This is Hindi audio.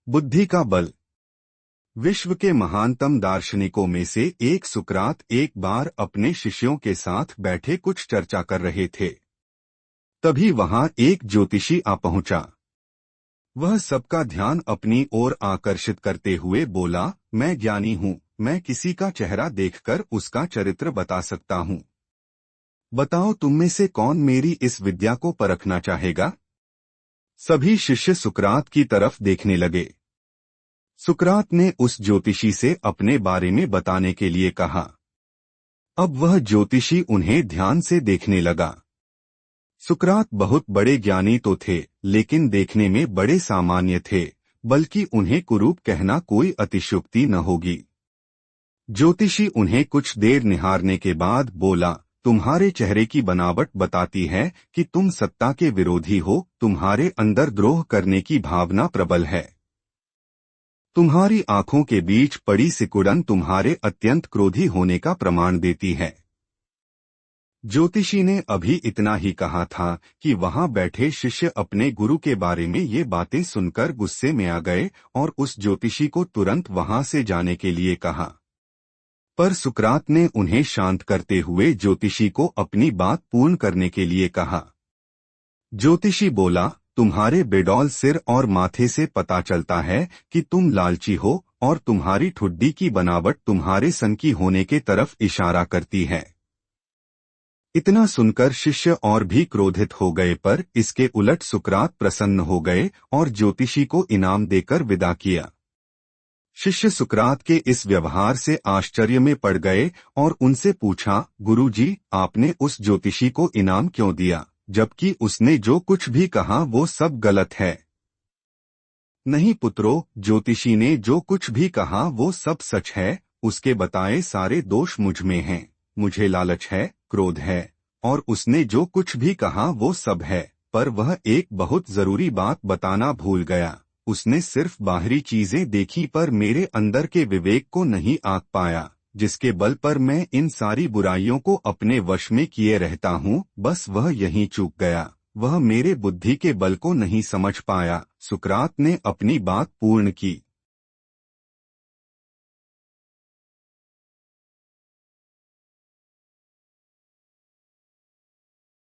बुद्धि का बल। विश्व के महानतम दार्शनिकों में से एक सुकरात एक बार अपने शिष्यों के साथ बैठे कुछ चर्चा कर रहे थे। तभी वहां एक ज्योतिषी आ पहुंचा। वह सबका ध्यान अपनी ओर आकर्षित करते हुए बोला, मैं ज्ञानी हूँ, मैं किसी का चेहरा देखकर उसका चरित्र बता सकता हूँ। बताओ तुम में से कौन मेरी इस विद्या को परखना चाहेगा। सभी शिष्य सुकरात की तरफ देखने लगे। सुकरात ने उस ज्योतिषी से अपने बारे में बताने के लिए कहा। अब वह ज्योतिषी उन्हें ध्यान से देखने लगा। सुकरात बहुत बड़े ज्ञानी तो थे, लेकिन देखने में बड़े सामान्य थे, बल्कि उन्हें कुरूप कहना कोई अतिशयोक्ति न होगी। ज्योतिषी उन्हें कुछ देर निहारने के बाद बोला, तुम्हारे चेहरे की बनावट बताती है कि तुम सत्ता के विरोधी हो, तुम्हारे अंदर द्रोह करने की भावना प्रबल है। तुम्हारी आंखों के बीच पड़ी सिकुड़न तुम्हारे अत्यंत क्रोधी होने का प्रमाण देती है। ज्योतिषी ने अभी इतना ही कहा था कि वहां बैठे शिष्य अपने गुरु के बारे में ये बातें सुनकर गुस्से में आ गए और उस ज्योतिषी को तुरंत वहां से जाने के लिए कहा। पर सुकरात ने उन्हें शांत करते हुए ज्योतिषी को अपनी बात पूर्ण करने के लिए कहा। ज्योतिषी बोला, तुम्हारे बेडौल सिर और माथे से पता चलता है कि तुम लालची हो और तुम्हारी ठुड्डी की बनावट तुम्हारे सनकी होने के तरफ इशारा करती है। इतना सुनकर शिष्य और भी क्रोधित हो गए, पर इसके उलट सुकरात प्रसन्न हो गए और ज्योतिषी को इनाम देकर विदा किया। शिष्य सुकरात के इस व्यवहार से आश्चर्य में पड़ गए और उनसे पूछा, गुरुजी, आपने उस ज्योतिषी को इनाम क्यों दिया, जबकि उसने जो कुछ भी कहा वो सब गलत है। नहीं पुत्रों, ज्योतिषी ने जो कुछ भी कहा वो सब सच है। उसके बताए सारे दोष मुझ में हैं। मुझे लालच है, क्रोध है, और उसने जो कुछ भी कहा वो सब है, पर वह एक बहुत जरूरी बात बताना भूल गया। उसने सिर्फ बाहरी चीजें देखी पर मेरे अंदर के विवेक को नहीं आंक पाया, जिसके बल पर मैं इन सारी बुराइयों को अपने वश में किए रहता हूँ। बस वह यहीं चूक गया, वह मेरे बुद्धि के बल को नहीं समझ पाया। सुकरात ने अपनी बात पूर्ण की।